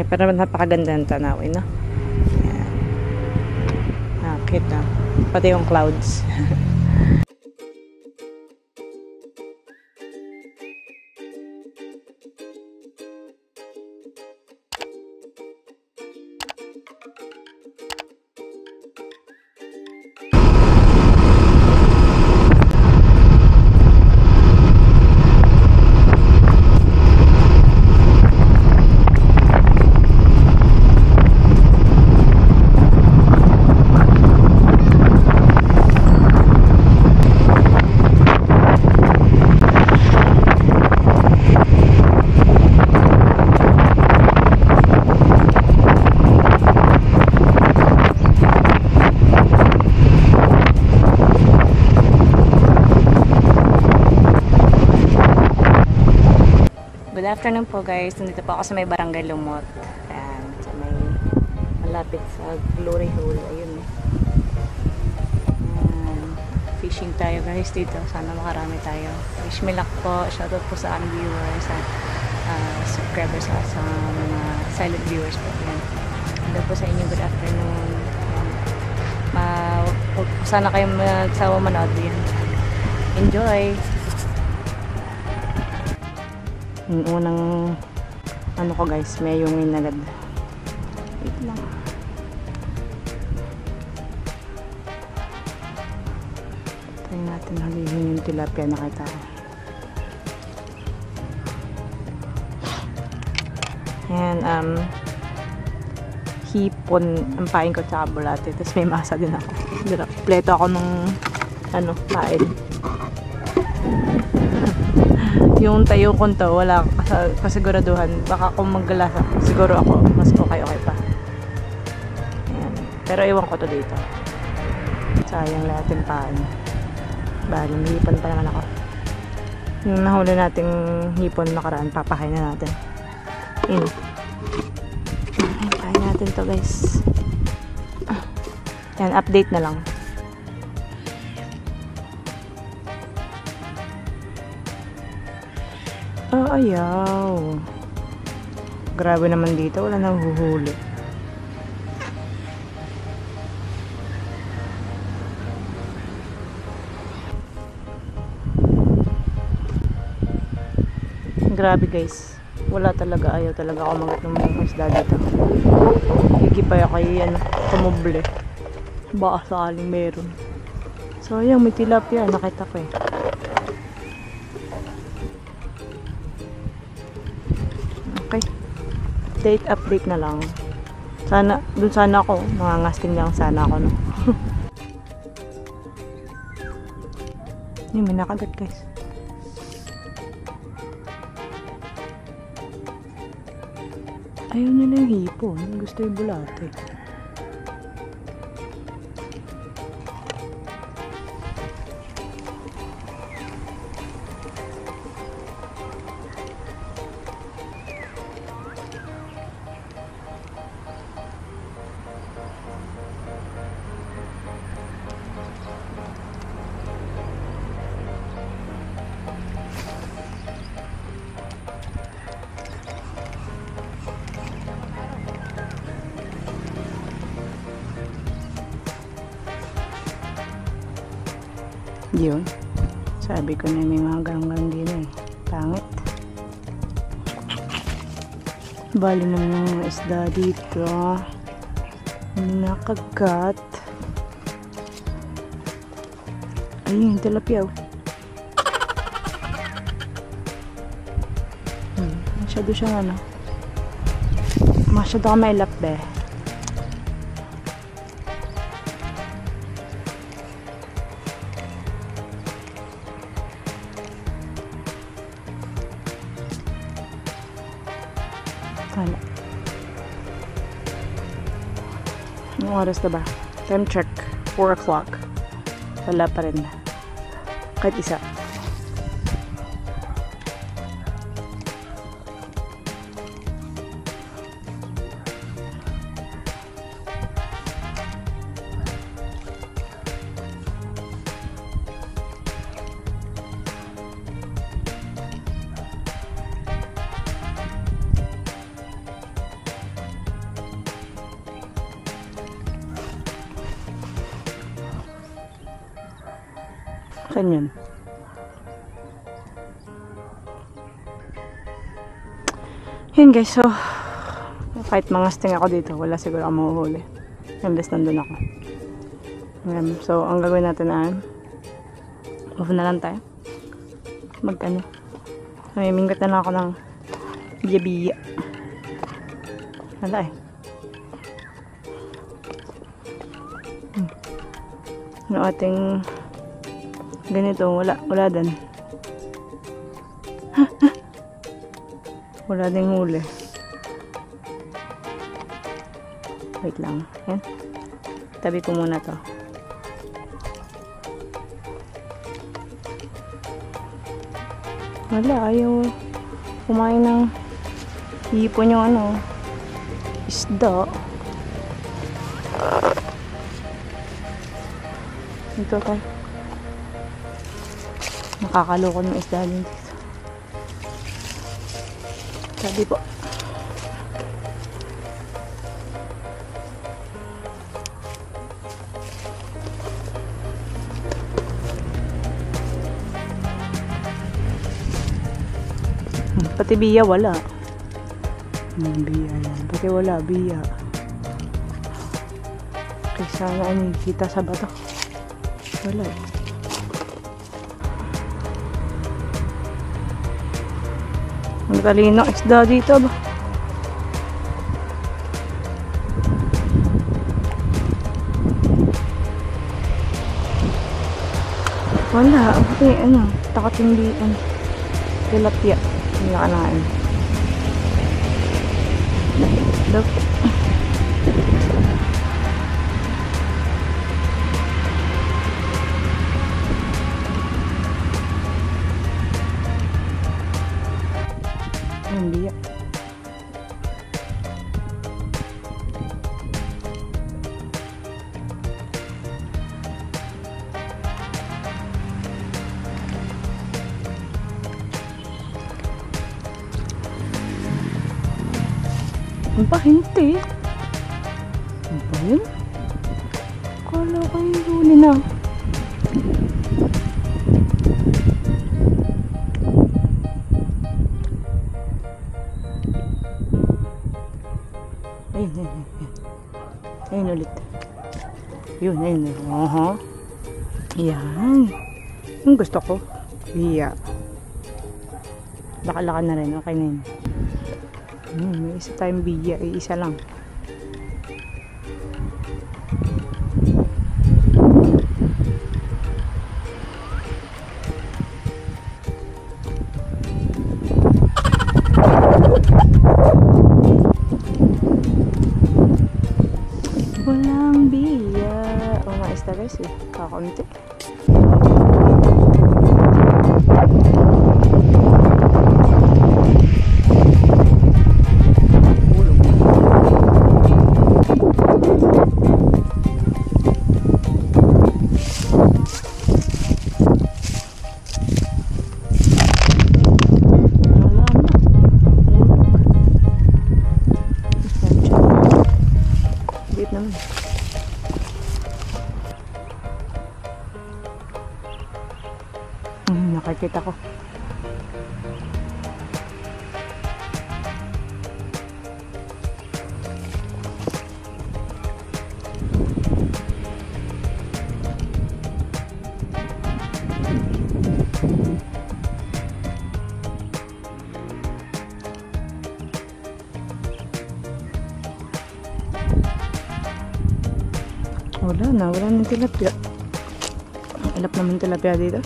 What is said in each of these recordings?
Pero napakaganda ng tanawin, no? Ayan. Cute na. Pati yung clouds. Good afternoon po guys. Nandito po ako sa may Barangay Lumot. Ayan, sa may malapit sa Glory Hole. Ayun. Ayan. Fishing tayo guys dito. Sana makarami tayo. Wish me luck po. Shoutout po sa aming viewers at subscribers sa mga silent viewers po. Ayan. Hello po sa inyo. Good afternoon. Sana kayong magsawa manood din. Enjoy! Yung unang ano ko guys, may yungin agad. Wait lang. Try natin halihin yung tilapia na kita. Ayan, hipon ang pain ko tsaka bulate. Tapos may masa din ako. Pleto ako nung ano, pain. Yung tayo kong to, wala kasiguraduhan. Baka kung maggalasa, siguro ako, mas okay pa. Ayan. Pero iwan ko to dito. Sayang lahat yung paan. Bali, may hipon pa naman ako. Yung nahuli nating hipon nakaraan, papakain na natin. Ayan, kain natin to guys. Ayan, update na lang. Ayaw. Grabe naman dito. Wala nang huhuli. Grabe guys. Wala talaga. Ayaw talaga ako magat ng mga isda dito. Higipay ako kay kumuble. Baka sakaling meron. So ayan, may tilapia. Nakita ko eh. Okay. Update na lang. Dun sana ako. Nangangasting lang sana ako, no? May nakagat guys. Ayaw nila yung hipon. Gusto yung bulate. Yun. Sabi ko na may mga ganang din eh. Pangit. Bali naman yung mga isda dito. Nakagat. Ayun, tilapia. Masyado siyang ano. Masyado ka mailap be. Wala. Anong oras na ba? Time check. 4 o'clock. Wala pa rin. Kahit isa. Saan yun? Yun guys, so kahit mga sting ako dito, wala siguro ako mahuhuli. Unless nandun ako. So, ang gagawin natin ay move na lang tayo. Mag-ano. Mamiminggot na lang ako ng biya-biya. Wala eh. Ano ating ganito, wala din. Wala ding huli. Wait lang. Yan. Tabi ko muna to. Wala, ayaw kumain ng hipon yung ano, isda. Dito tayo. Nakakaloko ng isda din dito. Sabi po. Pati biya wala. Biya yan. Pati wala biya. Kaya sana ay kita sa bato. Wala. Ang talino isda dito ba? Wala. Pati ano, takatimbian. Tilapia. Hindi na kanain. Daw. Hindi. Ano ba? Hindi. Ano ba yun? Kala ko yung huli na. Ayun. Ayun ulit. Yun. Yan. Yung gusto ko. Iya. Laka-laka na rin. Okay na yun. May isa tayong biya. Isa lang. Walang biya. O nga isda guys eh. Kakaunti. Nakikita ko. Wala nang tilapia. Ilap naman tilapia dito.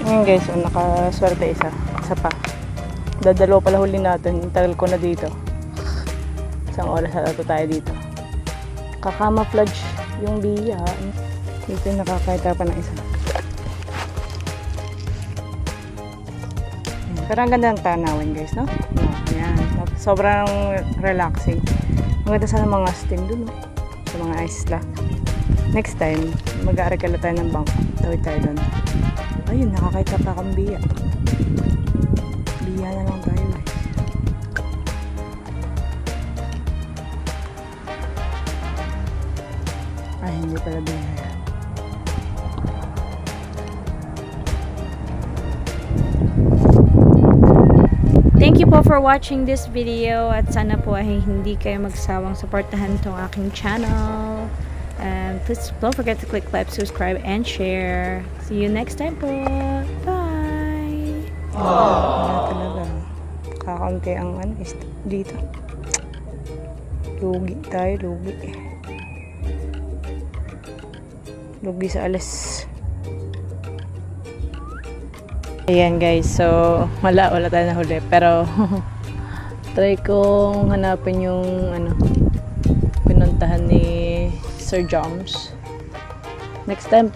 Ngayon guys, nakaswerte isa pa. Dadalo pala huli natin. Tagal ko na dito. Isang oras na tayo dito. Kakamaflage yung biya. Dito nakakita pa ng isa. Pero ang ganda ng tanawin guys, no? Ayan. Sobrang relaxing. Ang ganda sana mga steam dun, no? Sa mga isla. Next time, mag-aarekala tayo ng bangko. Tawid tayo dun. Ayun, nakakita pa akong biya. Biya na lang tayo eh. Ay, hindi pala biya. Thank you po for watching this video at sana po ay hindi kayo magsawang supportahan itong aking channel. And please don't forget to click like, subscribe, and share. See you next time po. Bye! Talaga. Kakaunti ang dito. Lugi tayo, lugi. Lugi sa alas. Ayan guys, so wala tayo nahuli. Pero try kong hanapin yung pinuntahan ni Sir Joms. Next time,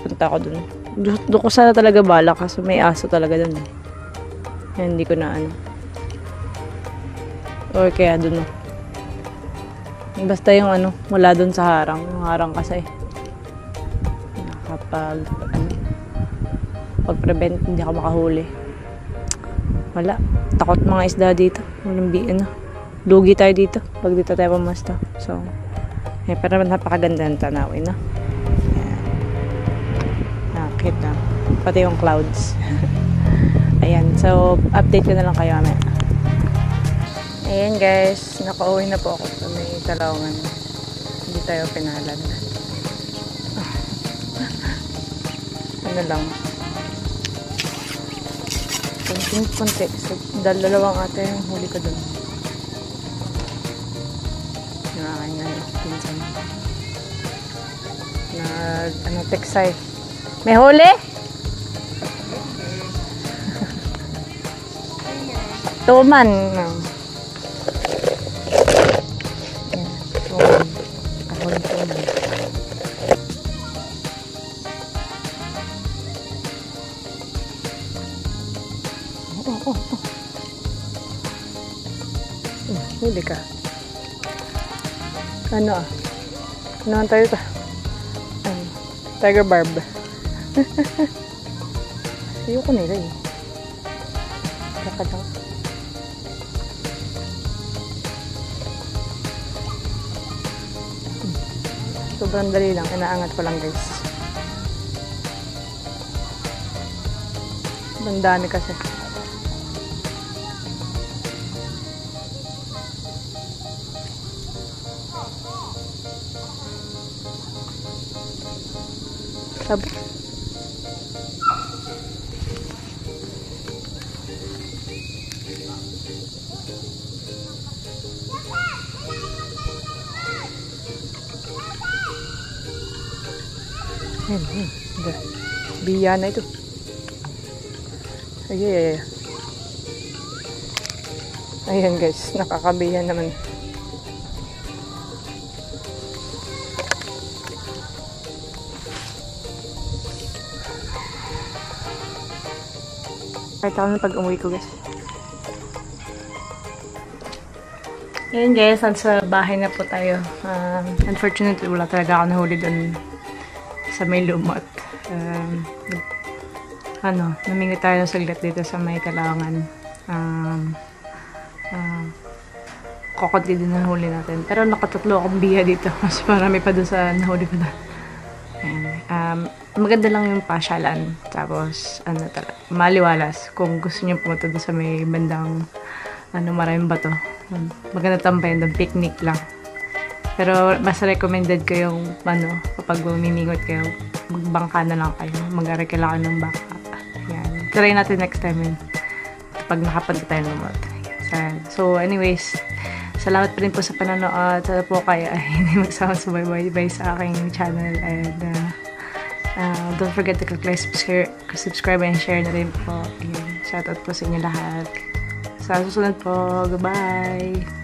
punta ako dun. Doon ko sana talaga bala kasi may aso talaga dun. Hindi ko na or kaya dun. Basta yung wala dun sa harang. Yung harang kasi kapag pag-prevent hindi ako makahuli. Wala. Takot mga isda dito. Walang lugi tayo dito pag dito tayo pamasta. So, pero napakaganda ng tanawin, no? Nakakit na. Pati yung clouds. Ayan. So, update ko na lang kayo mamaya. Ayan guys. Nakauwi na po ako sa may Talongan. Hindi tayo pinalan. Lang. Kunti. So, dalawang ate yung huli ko dun. Nakakain pinsan. Teksay. May huli? Tuman. No. Huli ka. Ano tayo ito? Tiger barb. Ayoko nila eh. Lakad lang. Sobrang dali lang. Inaangat ko lang guys. Ang dami kasi. Sabo. Biya na ito. Ayan guys, nakakabiyan naman. Kahit ako na pag umuwi ko guys. Ayan guys, sa bahay na po tayo. Unfortunately, wala talaga ako nahuli doon sa may lumot. Namingi tayo ng saglit dito sa may Talongan. Kokotli din nahuli natin. Pero nakatatlo akong biya dito. Mas marami pa doon sa nahuli ko na. Maganda lang yung pasyalan. Tapos, maliwalas. Kung gusto niyo pumunta doon sa may bandang maraming bato. Maganda tambayan doon. Picnic lang. Pero, mas recommended ko yung kapag bumimingot kayo, magbangka na lang kayo. Mag-arike lang ng bangka. Yan. Try natin next time yun. Kapag nakapunta tayo ng lumot. So, anyways, salamat pa rin po sa panonood. Sana po kayo ay hindi magsama subaybay sa aking channel. And, don't forget to click like, subscribe, and share na rin po. Shoutout po sa inyo lahat. Sa susunod po. Goodbye!